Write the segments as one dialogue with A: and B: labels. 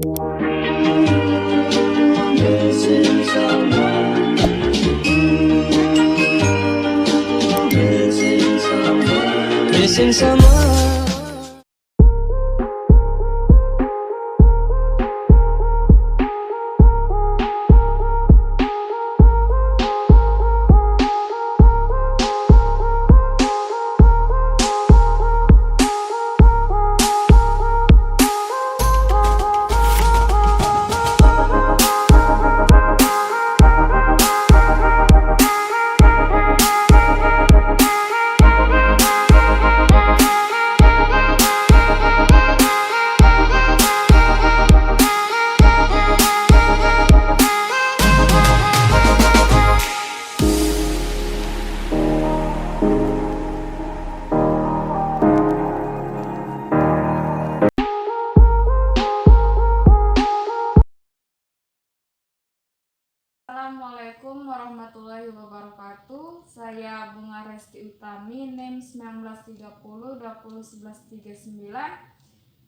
A: Missing someone, missing someone, missing someone.
B: Assalamualaikum warahmatullahi wabarakatuh. Saya Bunga Resti Utami, NIM 1930-201139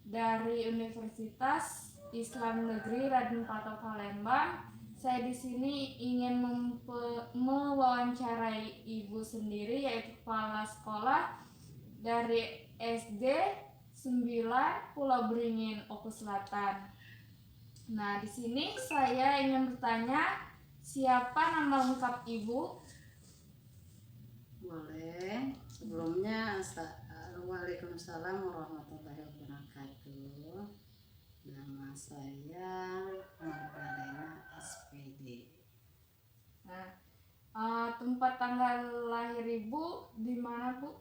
B: dari Universitas Islam Negeri Raden Pato Palembang. Saya di sini ingin mewawancarai ibu sendiri, yaitu kepala sekolah dari SD 9 Pulau Beringin, Oku Selatan. Nah, di sini saya ingin bertanya, siapa nama lengkap ibu?
C: Boleh. Sebelumnya Waalaikumsalam warahmatullahi wabarakatuh. Nama saya Magdalena SPD.
B: Nah, tempat tanggal lahir ibu di mana, Bu?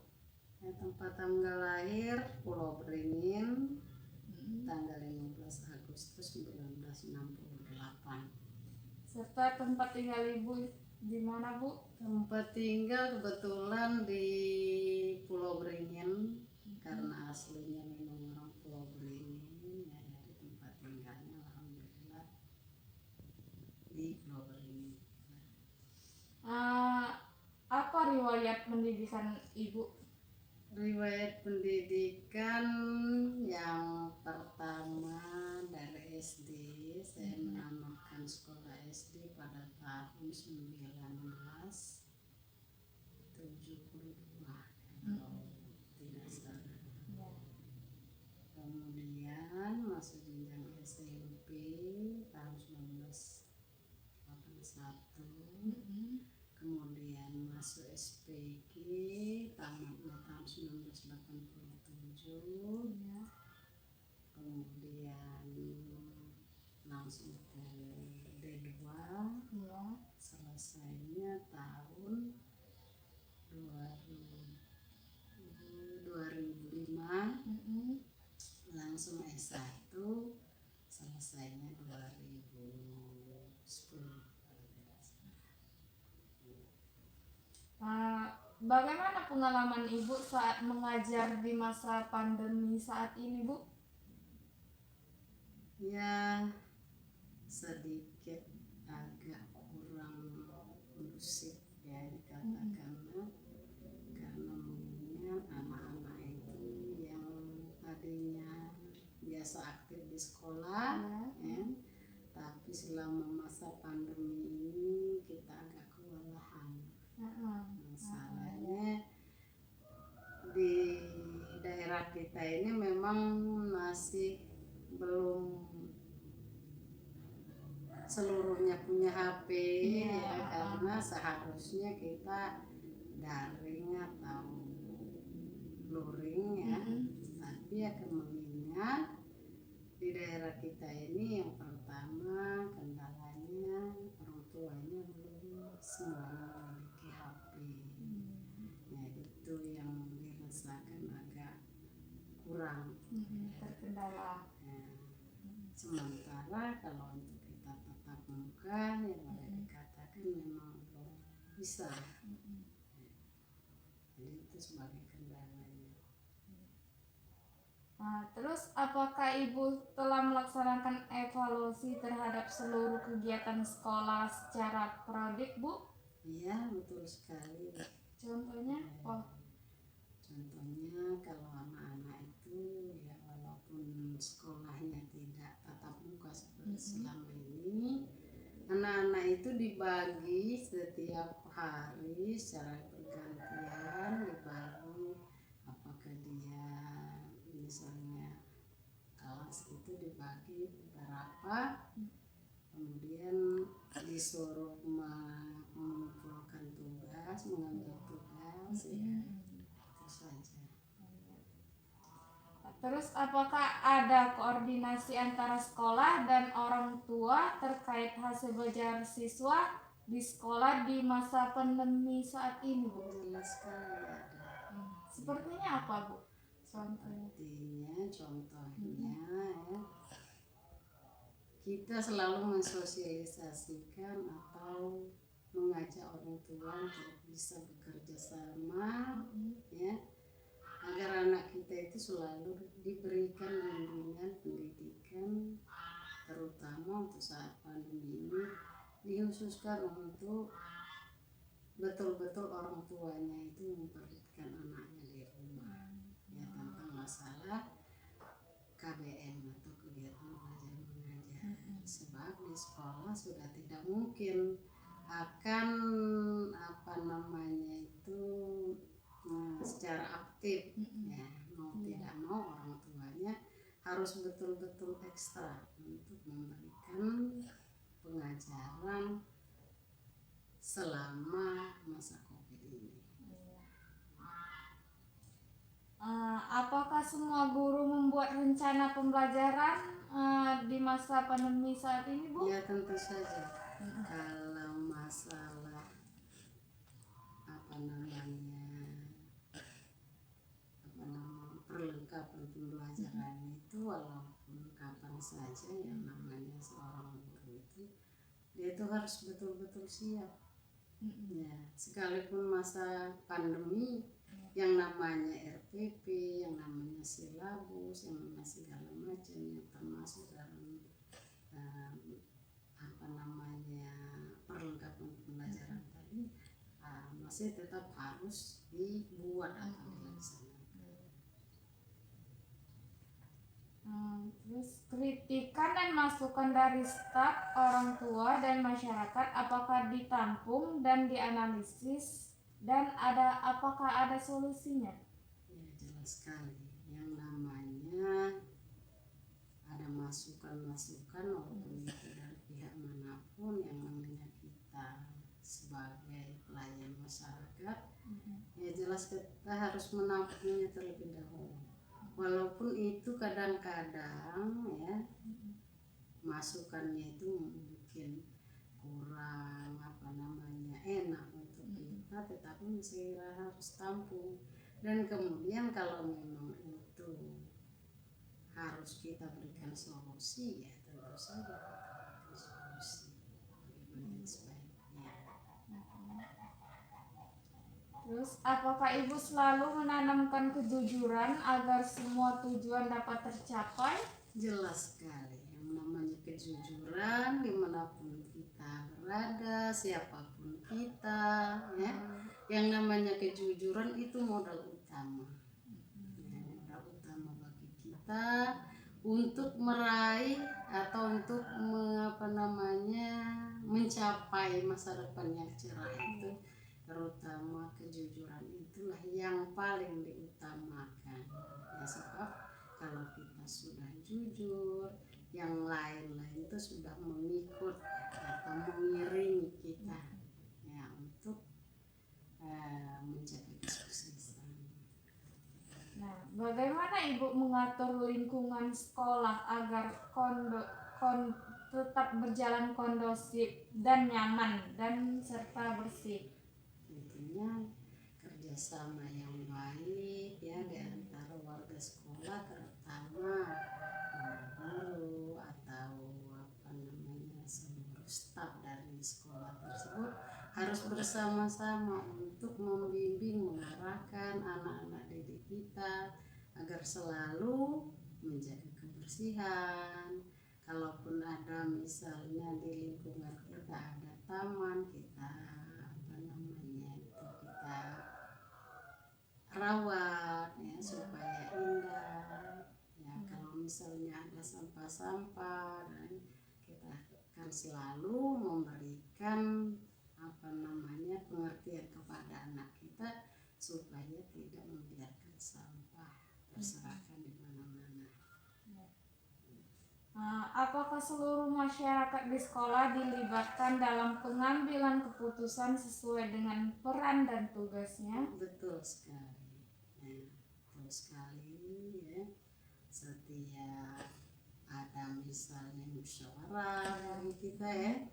C: Tempat tanggal lahir Pulau Beringin, tanggal 15 Agustus 1968.
B: Serta tempat tinggal ibu di mana, Bu?
C: Tempat tinggal kebetulan di Pulau Beringin, karena aslinya memang orang Pulau Beringin, ya dari tempat tinggalnya alhamdulillah di Pulau Beringin.
B: Apa riwayat pendidikan ibu?
C: Riwayat pendidikan yang pertama dari SD, saya menamatkan sekolah SD pada tahun 1972 kalau tidak salah. Kemudian masuk jenjang SMP tahun 1981. Kemudian masuk SPG tamatnya tahun 1987. Kemudian langsung ke D2, selesainya tahun 2005. Langsung S1, selesainya 2010.
B: Bagaimana pengalaman ibu saat mengajar di masa pandemi saat ini, Bu?
C: Ya, sedikit agak kurang kondusif ya dikatakannya, karena mengingat anak-anak itu yang tadinya biasa aktif di sekolah, ya, tapi selama masa pandemi ini kita agak kewalahan. Masalahnya di daerah kita ini memang masih belum seluruhnya punya HP, ya, karena seharusnya kita daring atau luring ya. Tapi ya mengingat di daerah kita ini yang pertama kendalanya orang tuanya belum semua memiliki HP. Ya itu yang dirasakan agak kurang
B: terkendala.
C: Sementara kalau untuk kita tatap muka yang boleh dikatakan memang belum bisa. Jadi itu sebagai kendalanya.
B: Terus apakah ibu telah melaksanakan evaluasi terhadap seluruh kegiatan sekolah secara periodik, Bu?
C: Iya, betul sekali.
B: Contohnya?
C: Contohnya kalau anak-anak itu ya walaupun sekolahnya tidak tatap muka selama ini anak-anak itu dibagi setiap hari secara bergantian, dibagi apakah dia misalnya kelas itu dibagi beberapa, kemudian disuruh mengumpulkan tugas, mengambil tugas, ya itu saja.
B: Terus apakah ada koordinasi antara sekolah dan orang tua terkait hasil belajar siswa di sekolah di masa pandemi saat ini, Bu?
C: Jelas sekali ada.
B: Sepertinya apa, Bu? Contohnya.
C: Contohnya ya, kita selalu mensosialisasikan atau mengajak orang tua untuk bisa bekerja sama, ya, agar anak kita itu selalu diberikan bimbingan pendidikan, terutama untuk saat pandemi ini dikhususkan untuk betul-betul orang tuanya itu memperhatikan anaknya di rumah, ya, tentang masalah KBM atau kegiatan belajar mengajar. Sebab di sekolah sudah tidak mungkin akan secara aktif, ya, mau tidak mau orang tuanya harus betul-betul ekstra untuk memberikan pengajaran selama masa COVID ini.
B: Apakah semua guru membuat rencana pembelajaran di masa pandemi saat ini, Bu?
C: Ya, tentu saja. Kalau masalah perlengkapan pembelajaran itu, walaupun kapan saja yang namanya seorang guru itu dia itu harus betul-betul siap. Ya, sekalipun masa pandemi, yang namanya RPP, yang namanya silabus, yang namanya segala macam yang termasuk dalam perlengkapan pembelajaran tadi masih tetap harus dibuat atau dilaksanakan.
B: Terus kritikan dan masukan dari staf, orang tua, dan masyarakat apakah ditampung dan dianalisis, dan apakah ada solusinya?
C: Ya, jelas sekali. Yang namanya ada masukan-masukan walaupun itu dari pihak manapun, yang namanya kita sebagai pelayan masyarakat, ya jelas kita harus menampungnya terlebih dahulu. Walaupun itu kadang-kadang ya masukannya itu mungkin kurang enak untuk kita, tetapi masih harus tampung. Dan kemudian kalau memang itu harus kita berikan solusi, ya tentu saja solusi bagaimana sebaiknya.
B: Terus apakah Ibu selalu menanamkan kejujuran agar semua tujuan dapat tercapai?
C: Jelas sekali, yang namanya kejujuran dimanapun kita berada, siapapun kita, ya, yang namanya kejujuran itu modal utama, ya, modal utama bagi kita untuk meraih atau untuk mencapai masa depan yang cerah itu. Terutama kejujuran itulah yang paling diutamakan, ya, sebab kalau kita sudah jujur, yang lain-lain itu sudah mengikut atau mengiringi kita, ya, untuk mencapai kesuksesan.
B: Nah, bagaimana Ibu mengatur lingkungan sekolah agar tetap berjalan kondusif dan nyaman dan serta bersih?
C: Tentunya kerjasama yang baik, ya, di antara warga sekolah, terutama guru atau seluruh staf dari sekolah tersebut harus bersama-sama untuk membimbing, mengarahkan anak-anak didik kita agar selalu menjaga kebersihan. Kalaupun ada misalnya di lingkungan kita ada taman, kita rawat, ya, supaya indah, ya. Kalau misalnya ada sampah-sampah, dan selalu memberikan pengertian kepada anak kita supaya tidak membiarkan sampah berserakan di mana-mana.
B: Apakah seluruh masyarakat di sekolah dilibatkan dalam pengambilan keputusan sesuai dengan peran dan tugasnya?
C: Betul sekali. Betul sekali ya. Setiap ada misalnya musyawarah dari kita ya,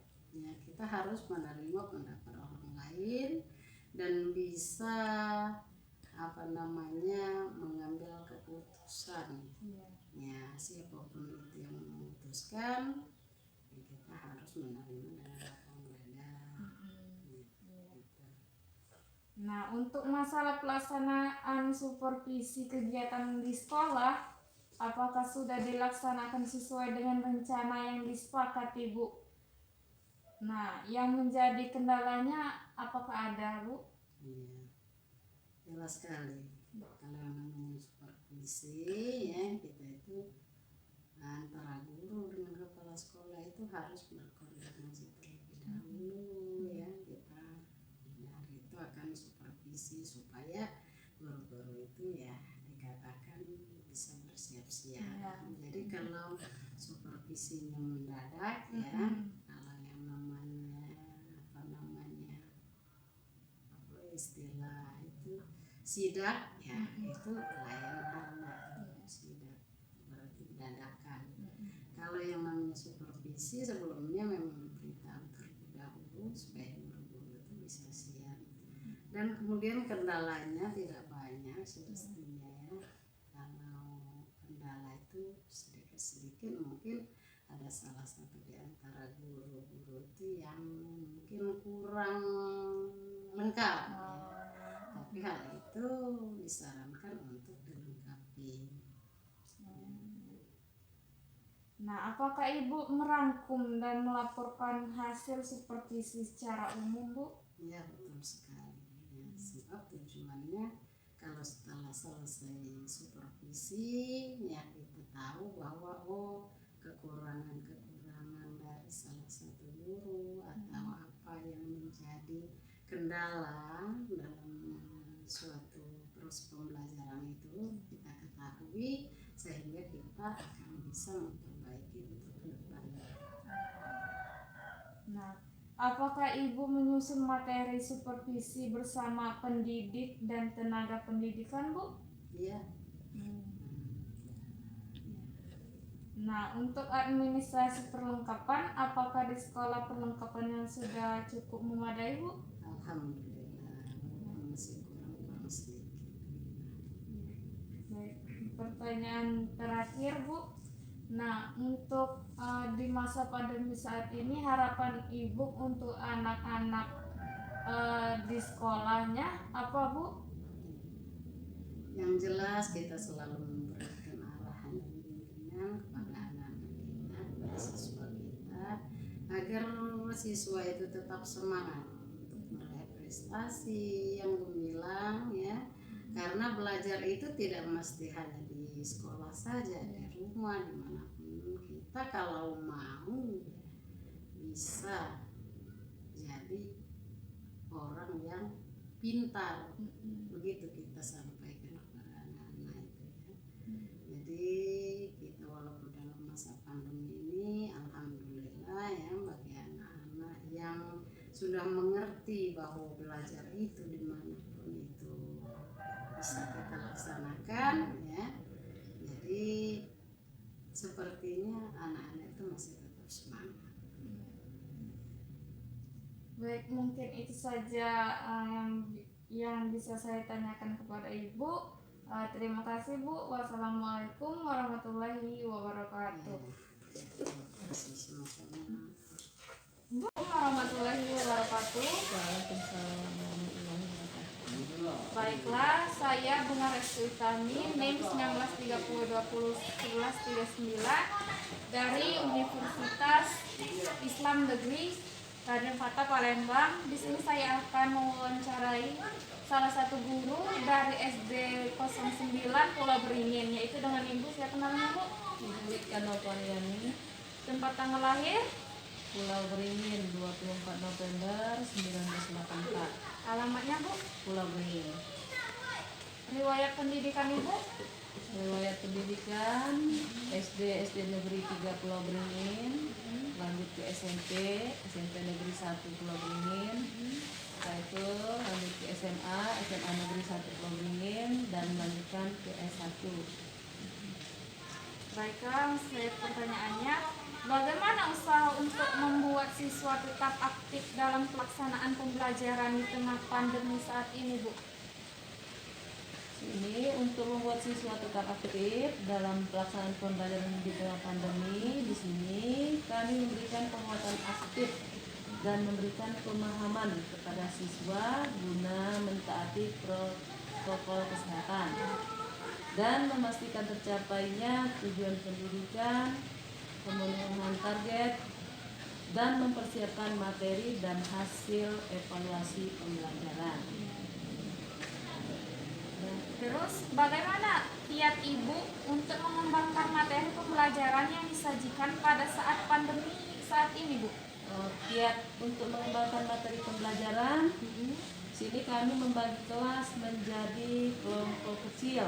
C: kita harus menerima pendapat orang lain dan bisa mengambil keputusan. Ya, siapapun itu yang memutuskan, kita harus menerima dengan lapang dada. Gitu.
B: Nah, untuk masalah pelaksanaan supervisi kegiatan di sekolah, apakah sudah dilaksanakan sesuai dengan rencana yang disepakati, Bu? Nah, yang menjadi kendalanya apakah ada, Bu?
C: Iya, jelas sekali. Kalau yang namanya supervisi ya, kita itu antara guru dengan kepala sekolah itu harus berkoordinasi terlebih dahulu ya. Kita dari itu akan supervisi supaya guru-guru itu ya dikatakan bisa bersiap-siap. Jadi kalau supervisinya mendadak ya, kalau yang namanya istilah itu sidak ya, itu lain hal. Sidak berarti dadakan. Kalau yang namanya supervisi sebelumnya memang memberitahu terlebih dahulu supaya guru-guru itu bisa siap. Dan kemudian kendalanya tidak banyak semestinya ya. Kalau kendala itu sedikit-sedikit mungkin ada salah satu di antara guru-guru itu yang mungkin kurang lengkap ya. Tapi hal itu disarankan untuk dilengkapi.
B: Nah, apakah Ibu merangkum dan melaporkan hasil supervisi secara umum, Bu?
C: Ya, betul sekali. Ya, sebab tujuannya kalau setelah selesai supervisi ya kita tahu bahwa kekurangan-kekurangan dari salah satu guru atau apa yang menjadi kendala dalam suatu proses pembelajaran itu kita ketahui sehingga kita akan bisa memperbaiki untuk ke depannya.
B: Nah, apakah Ibu menyusun materi supervisi bersama pendidik dan tenaga pendidikan, Bu?
C: Iya.
B: Nah, untuk administrasi perlengkapan, apakah di sekolah perlengkapannya sudah cukup memadai, Bu?
C: Alhamdulillah, masih kurang sedikit.
B: Baik, pertanyaan terakhir, Bu. Nah, untuk di masa pandemi saat ini, harapan Ibu untuk anak-anak di sekolahnya apa, Bu?
C: Yang jelas kita selalu memberikan arahan dan bimbingan kepada anak-anak kita, kepada siswa kita, agar siswa itu tetap semangat untuk meraih prestasi yang gemilang ya. Karena belajar itu tidak mesti hanya di sekolah saja, di rumah, dimanapun kita kalau mau bisa jadi orang yang pintar. Begitu kita sampaikan kepada anak-anak itu ya. Jadi kita walaupun dalam masa pandemi ini alhamdulillah ya, bagi anak-anak yang sudah mengerti bahwa belajar itu dimanapun itu bisa kita laksanakan ya. Jadi sepertinya anak-anak itu masih tetap semangat.
B: Baik, mungkin itu saja yang bisa saya tanyakan kepada Ibu. Terima kasih, Bu. Wassalamualaikum warahmatullahi wabarakatuh.
C: Terima kasih sama-sama.
B: Bu, warahmatullahi wabarakatuh.
C: Waalaikumsalam warahmatullahi wabarakatuh.
B: Baiklah, saya Bunga Restu Utami, NIM 1930201139 dari Universitas Islam Negeri Raden Fatah Palembang. Di sini saya akan mewawancarai salah satu guru dari SD 09 Pulau Beringin, yaitu dengan Ibu. Siapa namanya, Bu?
A: Ibu Ika Nopariani,
B: Tempat tanggal lahir
D: Pulau Beringin 24 November 1984.
B: Alamatnya Bu?
D: Pulau Beringin.
B: Riwayat pendidikan Ibu?
D: Riwayat pendidikan SD Negeri 3 Pulau Beringin, lanjut ke SMP Negeri 1 Pulau Beringin, setelah itu lanjut ke SMA Negeri 1 Pulau Beringin, dan melanjutkan ke S1.
B: Baiklah, saya pertanyaannya, bagaimana usaha untuk membuat siswa tetap aktif dalam pelaksanaan pembelajaran di tengah pandemi saat ini, Bu?
D: Ini untuk membuat siswa tetap aktif dalam pelaksanaan pembelajaran di tengah pandemi. Di sini kami memberikan penguatan aktif dan memberikan pemahaman kepada siswa guna mentaati protokol kesehatan dan memastikan tercapainya tujuan pendidikan, pemenuhan target, dan mempersiapkan materi dan hasil evaluasi pembelajaran.
B: Terus, bagaimana kiat Ibu untuk mengembangkan materi pembelajaran yang disajikan pada saat pandemi saat ini, Bu?
D: Kiat untuk mengembangkan materi pembelajaran, sini kami membagi kelas menjadi kelompok kecil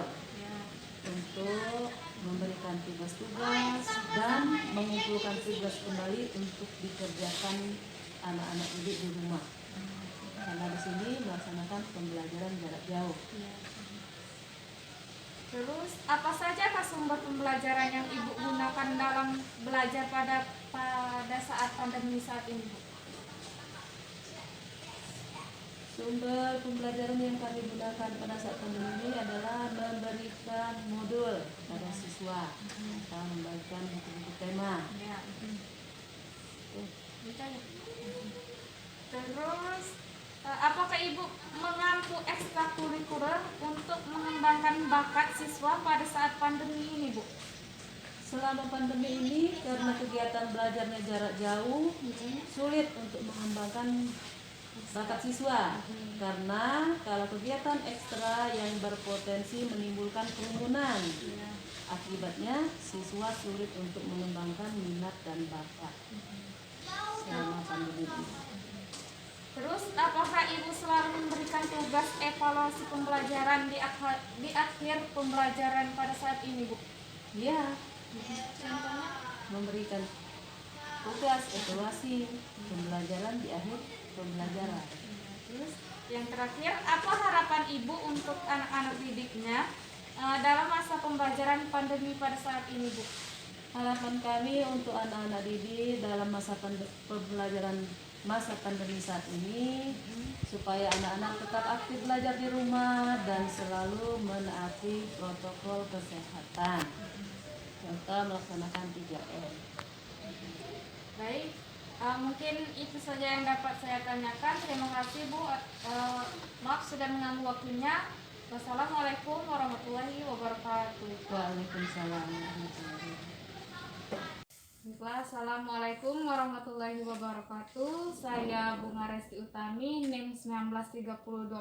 D: untuk memberikan tugas-tugas dan mengumpulkan tugas kembali untuk dikerjakan anak-anak didik di rumah. Karena di sini melaksanakan pembelajaran jarak jauh.
B: Terus, apa saja sumber pembelajaran yang Ibu gunakan dalam belajar pada saat pandemi saat ini, Bu?
D: Sumber pembelajaran yang kami gunakan pada saat pandemi ini adalah memberikan modul pada siswa atau membagikan buku-buku tema.
B: Ya. Terus, apakah Ibu mengampu ekstrakurikuler untuk mengembangkan bakat siswa pada saat pandemi ini, Bu?
D: Selama pandemi ini karena kegiatan belajarnya jarak jauh, sulit untuk mengembangkan bakat siswa karena kalau kegiatan ekstra yang berpotensi menimbulkan kerumunan, akibatnya siswa sulit untuk mengembangkan minat dan bakat selama pandemi ini.
B: Terus, apakah Ibu selalu memberikan tugas evaluasi pembelajaran di akhir pembelajaran pada saat ini, Bu?
D: Ya,
B: Contohnya?
D: memberikan tugas evaluasi pembelajaran di akhir pembelajaran.
B: Terus, yang terakhir, apa harapan Ibu untuk anak-anak didiknya dalam masa pembelajaran pandemi pada saat ini, Bu?
D: Harapan kami untuk anak-anak didik dalam pembelajaran masa pandemi saat ini supaya anak-anak tetap aktif belajar di rumah dan selalu menaati protokol kesehatan. Contoh melaksanakan 3M.
B: Baik, mungkin itu saja yang dapat saya tanyakan. Terima kasih, Bu. Maaf sudah mengganggu waktunya. Wassalamualaikum warahmatullahi wabarakatuh.
D: Waalaikumsalam warahmatullahi wabarakatuh.
B: Baiklah, Assalamualaikum warahmatullahi wabarakatuh. Saya Bunga Resti Utami, NIM 193020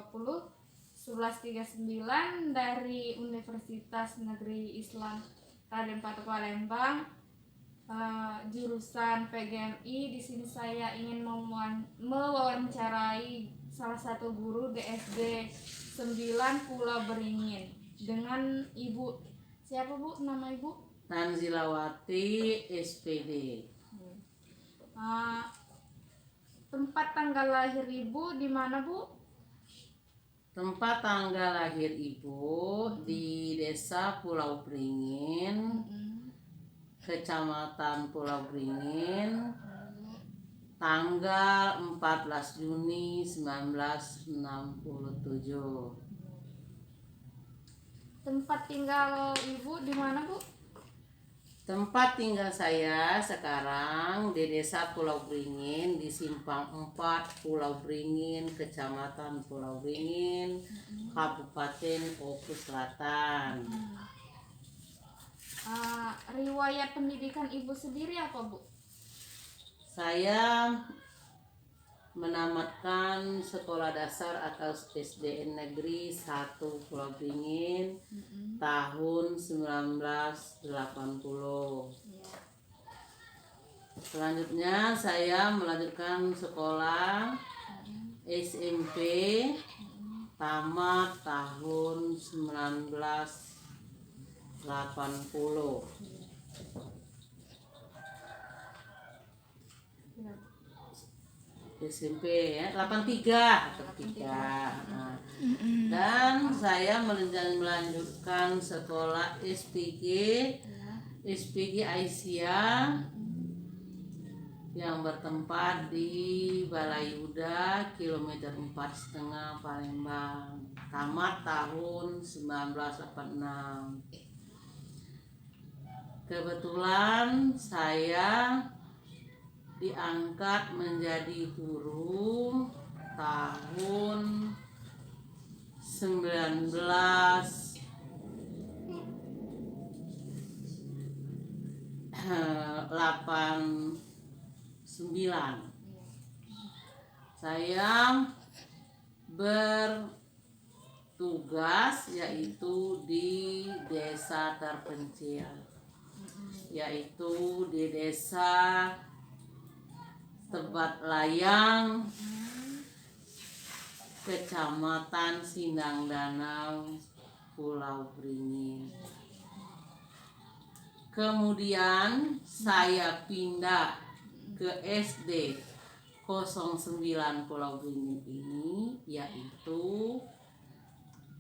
B: 1139 dari Universitas Negeri Islam Raden Patuk Palembang, jurusan PGMI. Di sini saya ingin mewawancarai salah satu guru di SD 9 Pulau Beringin dengan Ibu. Siapa, Bu? Nama Ibu?
C: Tanzilawati SPD.
B: Tempat tanggal lahir Ibu di mana, Bu?
C: Tempat tanggal lahir Ibu di Desa Pulau Beringin, Kecamatan Pulau Beringin, tanggal 14 Juni 1967.
B: Tempat tinggal Ibu di mana, Bu?
C: Tempat tinggal saya sekarang di Desa Pulau Beringin, di Simpang 4 Pulau Beringin, Kecamatan Pulau Beringin, Kabupaten Oku Selatan.
B: Riwayat pendidikan Ibu sendiri apa, Bu?
C: Saya menamatkan sekolah dasar atau SDN Negeri 1 Pulau Beringin tahun 1980.
E: Selanjutnya saya melanjutkan sekolah SMP tamat tahun 1980. SMP ya 83. Nah, dan saya melanjutkan sekolah SPG Aisyah yang bertempat di Balayuda kilometer 4,5 Palembang, tamat tahun 1986. Kebetulan saya diangkat menjadi guru tahun 1989. Saya bertugas yaitu di desa terpencil, yaitu di desa Tebat Layang, Kecamatan Sindang Danau, Pulau Beringin. Kemudian saya pindah ke SD 09 Pulau Beringin ini, yaitu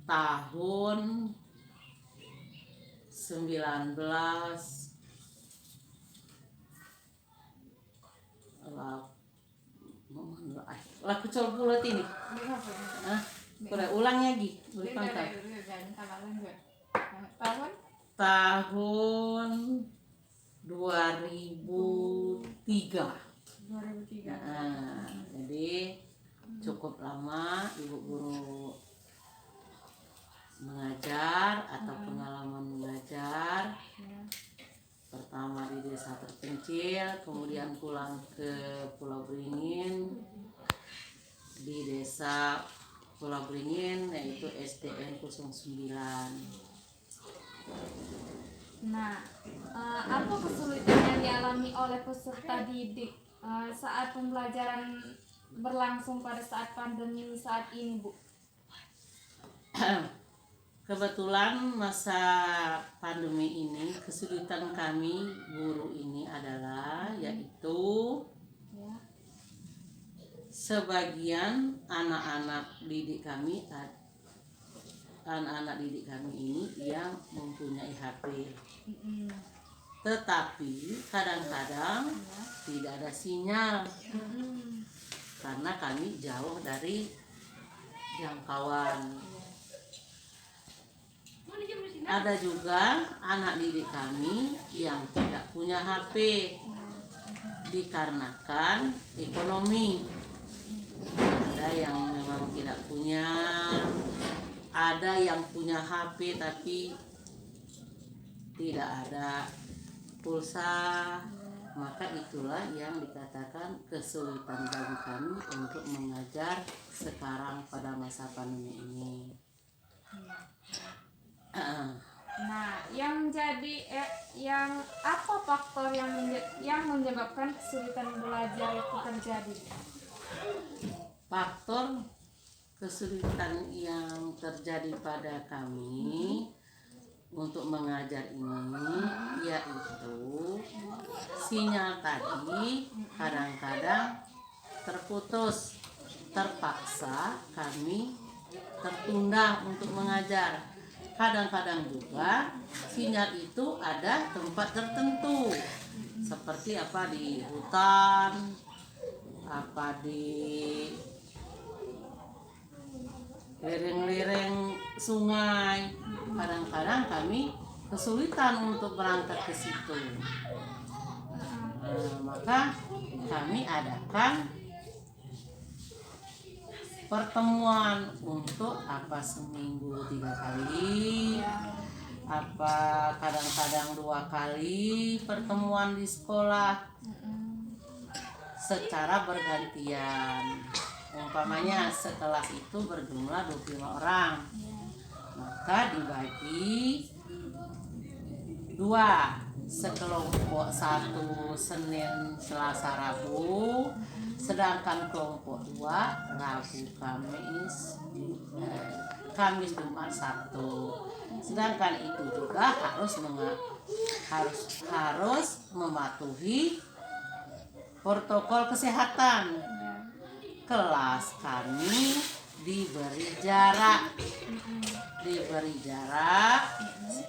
E: tahun 19 kecil bulat ini. Ulang lagi, boleh pangkat. Tahun 2003. Nah, jadi cukup lama ibu guru mengajar atau pengalaman mengajar. Pertama di desa terpencil, kemudian pulang ke Pulau Beringin, di desa Pulau Beringin yaitu SDN 09.
B: Nah, apa kesulitan yang dialami oleh peserta didik saat pembelajaran berlangsung pada saat pandemi saat ini, Bu?
E: Kebetulan masa pandemi ini kesulitan kami guru ini adalah yaitu sebagian anak-anak didik kami ini yang mempunyai HP, tetapi kadang-kadang tidak ada sinyal karena kami jauh dari jangkauan. Ada juga anak didik kami yang tidak punya HP dikarenakan ekonomi. Ada yang memang tidak punya, ada yang punya HP tapi tidak ada pulsa. Maka itulah yang dikatakan kesulitan bagi kami untuk mengajar sekarang pada masa pandemi ini.
B: Nah, yang apa faktor yang menyebabkan kesulitan belajar itu terjadi?
E: Faktor kesulitan yang terjadi pada kami untuk mengajar ini yaitu sinyal tadi kadang-kadang terputus, terpaksa kami tertunda untuk mengajar. Kadang-kadang juga sinyal itu ada tempat tertentu seperti apa di hutan, apa di lereng-lereng sungai. Kadang-kadang kami kesulitan untuk berangkat ke situ. Maka kami adakan pertemuan untuk apa seminggu 3 kali, apa kadang-kadang 2 kali pertemuan di sekolah secara bergantian. Umpamanya sekelas itu berjumlah 25 orang, maka dibagi 2, sekelompok satu Senin, Selasa, Rabu, sedangkan kelompok dua Rabu, Kamis, Jumat, Sabtu. Sedangkan itu juga harus mematuhi protokol kesehatan. Kelas kami diberi jarak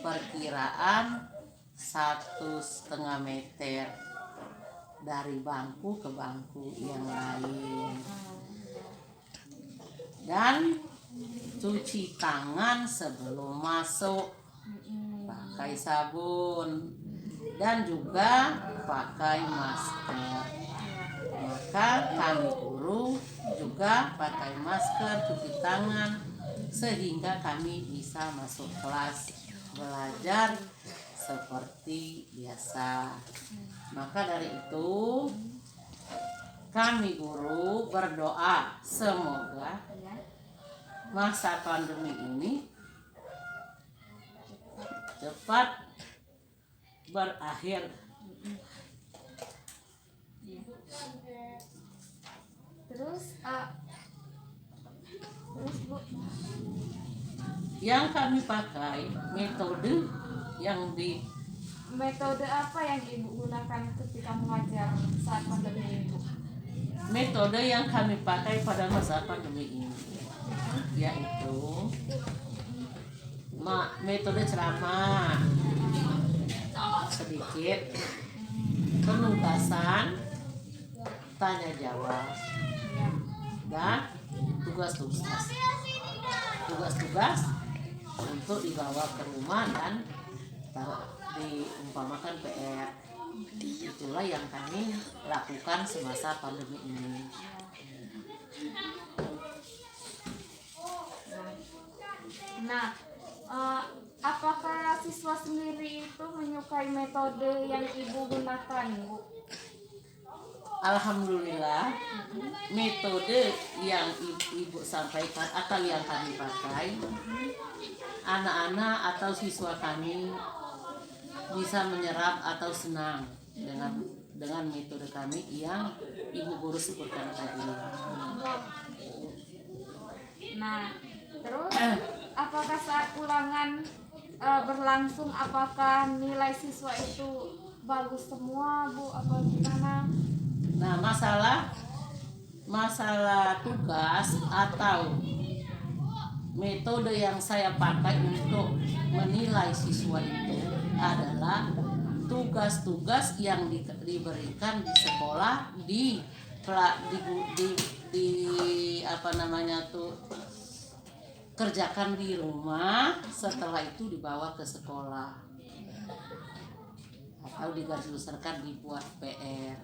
E: perkiraan 1,5 meter dari bangku ke bangku yang lain, dan cuci tangan sebelum masuk pakai sabun dan juga pakai masker. Maka kami guru juga pakai masker, cuci tangan, sehingga kami bisa masuk kelas belajar seperti biasa. Maka dari itu kami guru berdoa semoga masa pandemi ini cepat berakhir.
B: Terus Bu,
E: Yang kami pakai metode
B: metode apa yang Ibu gunakan ketika mengajar saat pandemi ini, Bu?
E: metode yang kami pakai pada masa pandemi ini yaitu metode ceramah sedikit, penugasan, tanya jawab, dan tugas-tugas untuk dibawa ke rumah dan diumpamakan PR. Itulah yang kami lakukan semasa pandemi ini.
B: Nah, apakah siswa sendiri itu menyukai metode yang Ibu gunakan, Bu?
E: Alhamdulillah, metode yang ibu sampaikan atau yang kami pakai, anak-anak atau siswa kami bisa menyerap atau senang dengan metode kami yang ibu guru sebutkan tadi.
B: Nah, terus apakah saat ulangan berlangsung, apakah nilai siswa itu bagus semua, Bu, apa gimana?
E: Nah, masalah tugas atau metode yang saya pakai untuk menilai siswa itu adalah tugas-tugas yang diberikan di sekolah, kerjakan di rumah, setelah itu dibawa ke sekolah atau digarisbesarkan dibuat PR.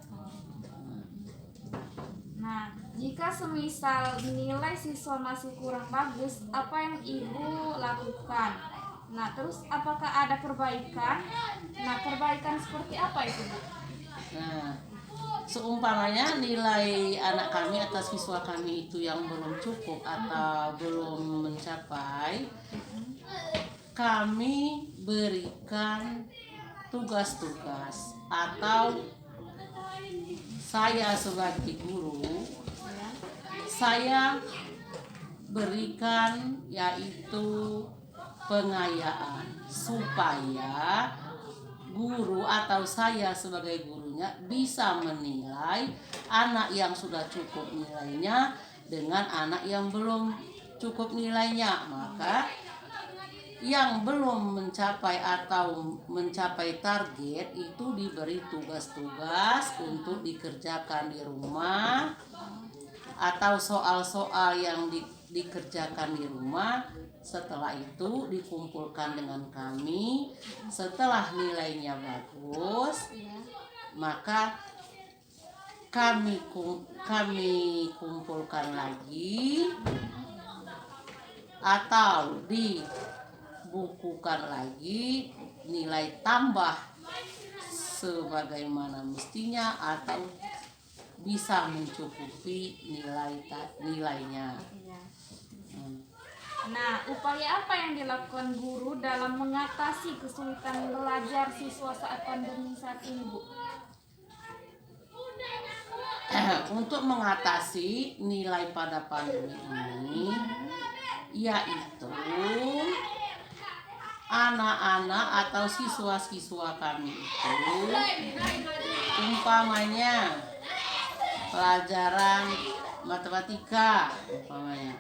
B: Nah, jika semisal nilai siswa masih kurang bagus, apa yang Ibu lakukan? Nah, terus apakah ada perbaikan? Nah, perbaikan seperti apa itu, Bu?
E: Nah, seumpamanya nilai anak kami atau siswa kami itu yang belum cukup atau belum mencapai, kami berikan tugas-tugas atau saya sebagai guru, saya berikan yaitu pengayaan supaya guru atau saya sebagai gurunya bisa menilai anak yang sudah cukup nilainya dengan anak yang belum cukup nilainya. Maka yang belum mencapai atau mencapai target itu diberi tugas-tugas untuk dikerjakan di rumah, atau soal-soal yang dikerjakan di rumah. Setelah itu dikumpulkan dengan kami. Setelah nilainya bagus, maka kami kumpulkan lagi atau dibukukan lagi nilai tambah sebagaimana mestinya atau bisa mencukupi nilainya.
B: Nah, upaya apa yang dilakukan guru dalam mengatasi kesulitan belajar siswa saat pandemi saat ini, Bu?
E: Untuk mengatasi nilai pada pandemi ini, yaitu anak-anak atau siswa-siswa kami itu umpamanya pelajaran matematika umpamanya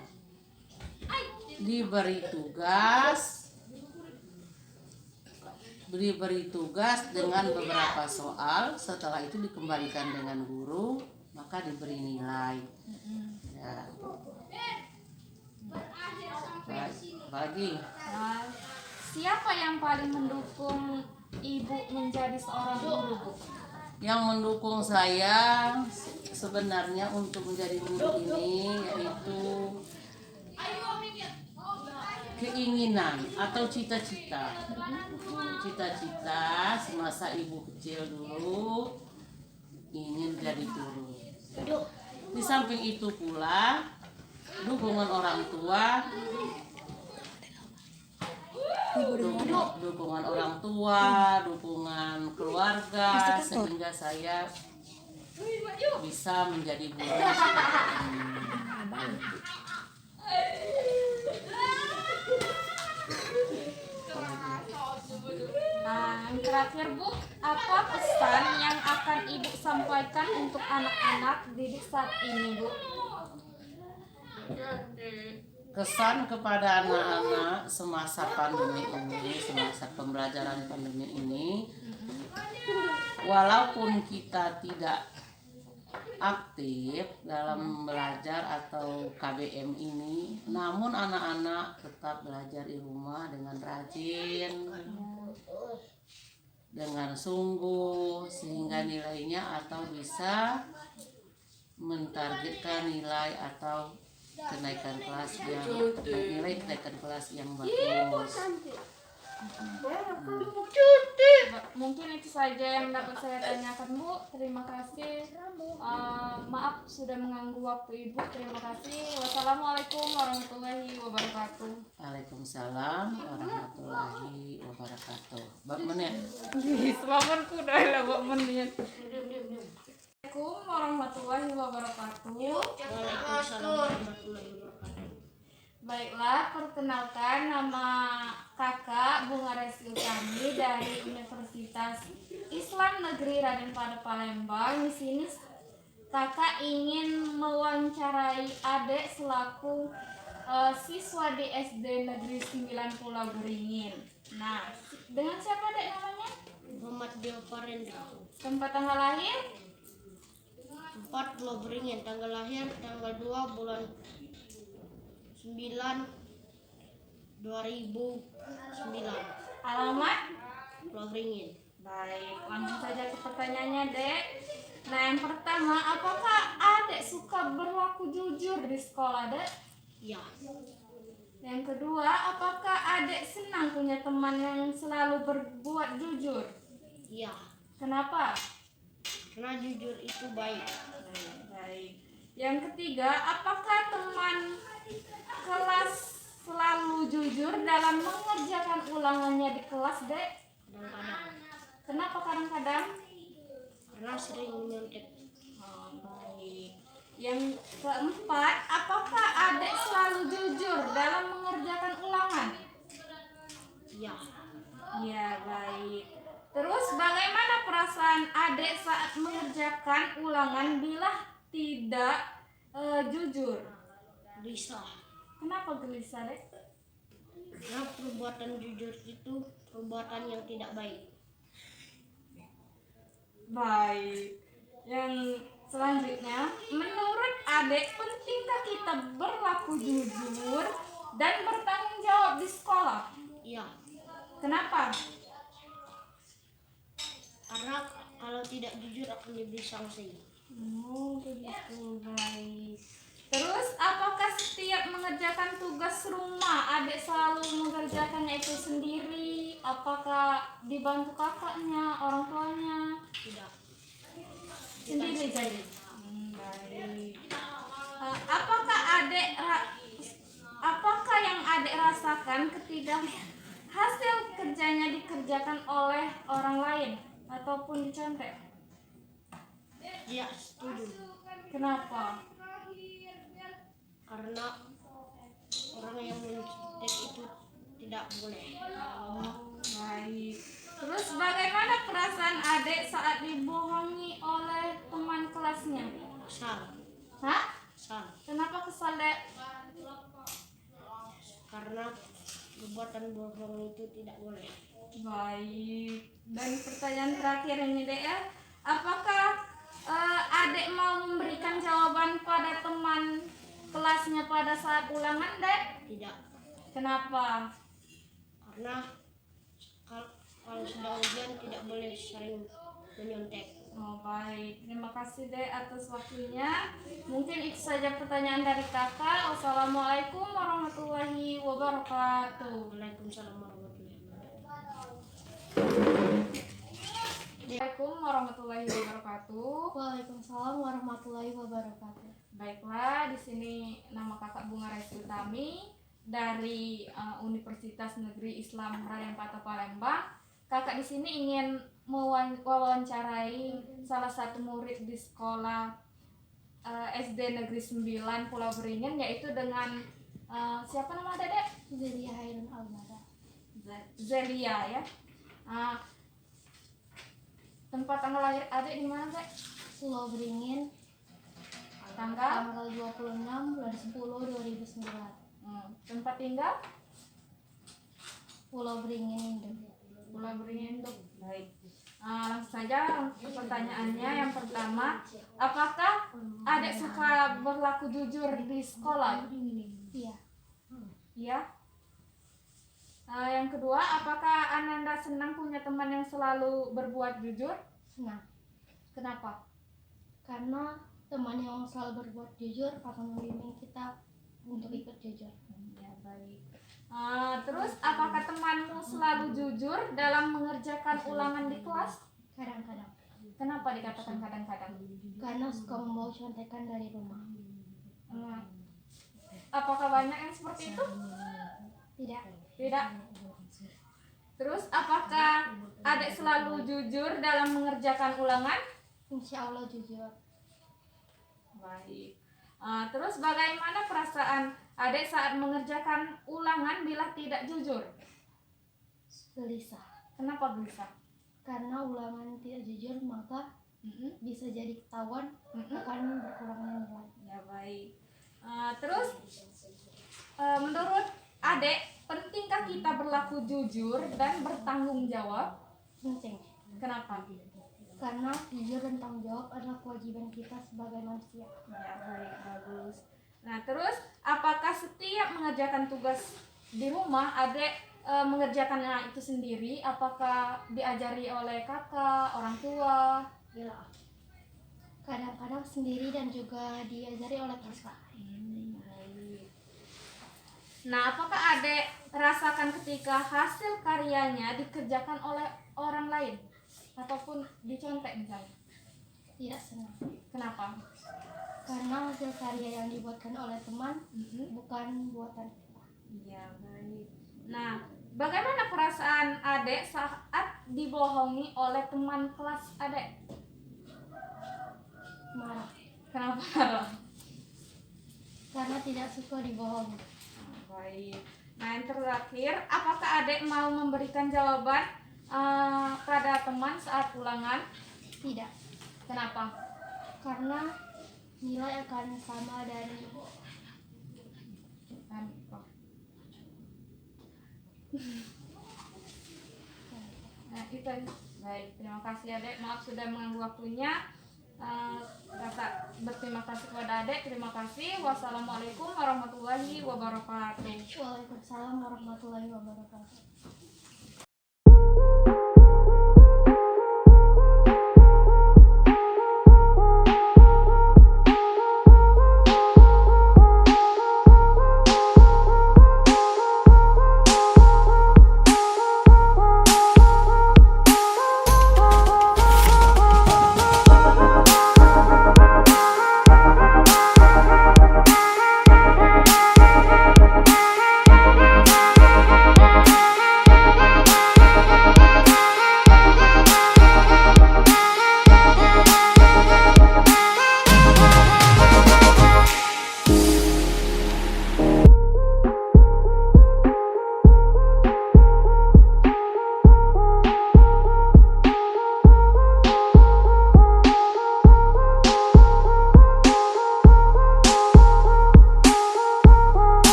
E: diberi tugas dengan beberapa soal, setelah itu dikembalikan dengan guru, maka diberi nilai. Ya. Bagi
B: Siapa yang paling mendukung Ibu menjadi seorang guru, Bu?
E: yang mendukung saya sebenarnya untuk menjadi guru ini yaitu keinginan atau cita-cita semasa ibu kecil dulu ingin jadi guru. Di samping itu pula dukungan orang tua, dukungan keluarga, sehingga saya bisa menjadi guru seperti ini.
B: Nah, yang terakhir, Bu, apa pesan yang akan Ibu sampaikan untuk anak-anak didik saat ini, Bu?
E: Kesan kepada anak-anak semasa pandemi ini, semasa pembelajaran pandemi ini, walaupun kita tidak aktif dalam belajar atau KBM ini, namun anak-anak tetap belajar di rumah dengan rajin, dengan sungguh, sehingga nilainya atau bisa mentargetkan nilai atau kenaikan kelas yang bagus.
B: Mungkin itu saja yang dapat saya tanyakan, Bu. Terima kasih. Maaf sudah mengganggu waktu Ibu. Terima kasih. Wassalamualaikum warahmatullahi wabarakatuh.
E: Waalaikumsalam warahmatullahi wabarakatuh. Bab menit.
B: Selamat kuda lah, Bak menit. Assalamualaikum warahmatullahi wabarakatuh. Baiklah, perkenalkan nama kakak Bunga Resi Utami dari Universitas Islam Negeri Raden Pada Palembang. Di sini kakak ingin mewawancarai adik selaku siswa di SD Negeri 9 Pulau Beringin. Nah, dengan siapa adik namanya?
F: Muhammad Dioparendra.
B: Tempat tanggal lahir?
F: 4 Pulau Beringin. Tanggal lahir tanggal 2 bulan 9 2009.
B: Alamat?
F: Pulau Beringin.
B: Baik, langsung saja ke pertanyaannya, Dek. Nah, yang pertama, apakah Adek suka berlaku jujur di sekolah, Dek?
F: Ya.
B: Yang kedua, apakah Adek senang punya teman yang selalu berbuat jujur?
F: Ya.
B: Kenapa?
F: Karena jujur itu baik.
B: Baik. Yang ketiga, apakah teman kelas selalu jujur dalam mengerjakan ulangannya di kelas, Dek?
F: Kadang-kadang.
B: Kenapa kadang-kadang?
F: Karena sering menyontek.
B: Baik. Yang keempat, apakah Adek selalu jujur dalam mengerjakan ulangan?
F: Ya.
B: Ya, baik. Terus bagaimana perasaan Adek saat mengerjakan ulangan bila tidak jujur?
F: Gelisah.
B: Kenapa gelisah, Dek?
F: Karena perbuatan jujur itu perbuatan yang tidak baik.
B: Baik. Yang selanjutnya, menurut Adek, pentingkah kita berlaku jujur dan bertanggung jawab di sekolah?
F: Iya.
B: Kenapa?
F: Karena kalau tidak jujur akan diberi sanksi.
B: Oh, begitu. Baik. Terus, apakah setiap mengerjakan tugas rumah Adek selalu mengerjakannya itu sendiri? Apakah dibantu kakaknya, orang tuanya?
F: Tidak.
B: Sendiri jadi. Baik. Apakah apakah yang adik rasakan ketika hasil kerjanya dikerjakan oleh orang lain ataupun dicontek?
F: Tidak setuju.
B: Kenapa?
F: Karena orang yang mencontek itu tidak boleh.
B: Baik. Terus bagaimana perasaan adik saat dibohongi oleh teman kelasnya?
F: Kesal.
B: Hah?
F: Kesal.
B: Kenapa kesal, Dek?
F: Karena perbuatan bohong itu tidak boleh.
B: Baik. Dan pertanyaan terakhir ini, Dek ya. Apakah adik mau memberikan jawaban pada teman kelasnya pada saat ulangan, Dek?
F: Tidak.
B: Kenapa?
F: Karena kalau sudah ujian tidak boleh sering menyontek.
B: Oh, baik. Terima kasih, Dek, atas waktunya. Mungkin itu saja pertanyaan dari kakak. Wassalamualaikum warahmatullahi wabarakatuh.
F: Waalaikumsalam warahmatullahi wabarakatuh.
B: Assalamualaikum warahmatullahi wabarakatuh.
F: Waalaikumsalam warahmatullahi wabarakatuh.
B: Baiklah, di sini nama kakak Bunga Resti Utami dari Universitas Negeri Islam Raden Patah Palembang. Kakak di sini ingin mewawancarai salah satu murid di sekolah SD Negeri 9 Pulau Beringin, yaitu dengan siapa nama Dedek?
F: Zelia Hairun Almara.
B: Zelia ya. Tempat tanggal lahir adik di mana, Dek?
F: Pulau Beringin,
B: Tanggal?
F: tanggal 26 bulan 10 2009.
B: Tempat tinggal?
F: Pulau Beringin, Indo.
B: Pulau Beringin tuh. Baik. Langsung saja untuk pertanyaannya. Yang pertama, apakah adik suka berlaku jujur di sekolah?
F: Iya.
B: Iya. Yang kedua, apakah Ananda senang punya teman yang selalu berbuat jujur?
F: Senang.
B: Kenapa?
F: Karena teman yang selalu berbuat jujur akan membimbing kita untuk ikut jujur.
B: Ya, baik. Terus, apakah temanmu selalu jujur dalam mengerjakan ulangan di kelas?
F: Kadang-kadang.
B: Kenapa dikatakan kadang-kadang?
F: Karena suka membawa contekan dari rumah.
B: Apakah banyak yang seperti itu?
F: Tidak.
B: Tidak. Terus, apakah adik selalu jujur dalam mengerjakan ulangan?
F: Insya Allah jujur.
B: Baik. Terus, bagaimana perasaan adik saat mengerjakan ulangan bila tidak jujur?
F: Gelisah.
B: Kenapa gelisah?
F: Karena ulangan tidak jujur maka bisa jadi ketahuan akan berkurangnya nilai.
B: Ya, baik. Terus, menurut adik, pentingkah kita berlaku jujur dan bertanggung jawab?
F: Penting.
B: Kenapa?
F: Karena jujur dan tanggung jawab adalah kewajiban kita sebagai manusia.
B: Ya, baik, bagus. Nah, terus apakah setiap mengerjakan tugas di rumah adik mengerjakannya itu sendiri? Apakah diajari oleh kakak, orang tua?
F: Iya. Kadang-kadang sendiri dan juga diajari oleh kakak.
B: Baik. Nah, apakah adik rasakan ketika hasil karyanya dikerjakan oleh orang lain ataupun dicontek misalnya?
F: Tidak senang.
B: Kenapa?
F: Karena hasil karya yang dibuatkan oleh teman bukan buatan kita.
B: Iya, baik. Nah, bagaimana perasaan adik saat dibohongi oleh teman kelas adik?
F: Marah.
B: Kenapa?
F: Karena tidak suka dibohongi.
B: Baik. Nah, yang terakhir, apakah adik mau memberikan jawaban pada teman saat ulangan?
F: Tidak.
B: Kenapa?
F: Karena nilai akan sama dari
B: Nah, itu. Baik, terima kasih adik. Maaf sudah mengganggu waktunya. Kakak berterima kasih kepada adik. Terima kasih. Wassalamualaikum warahmatullahi wabarakatuh.
F: Waalaikumsalam warahmatullahi wabarakatuh.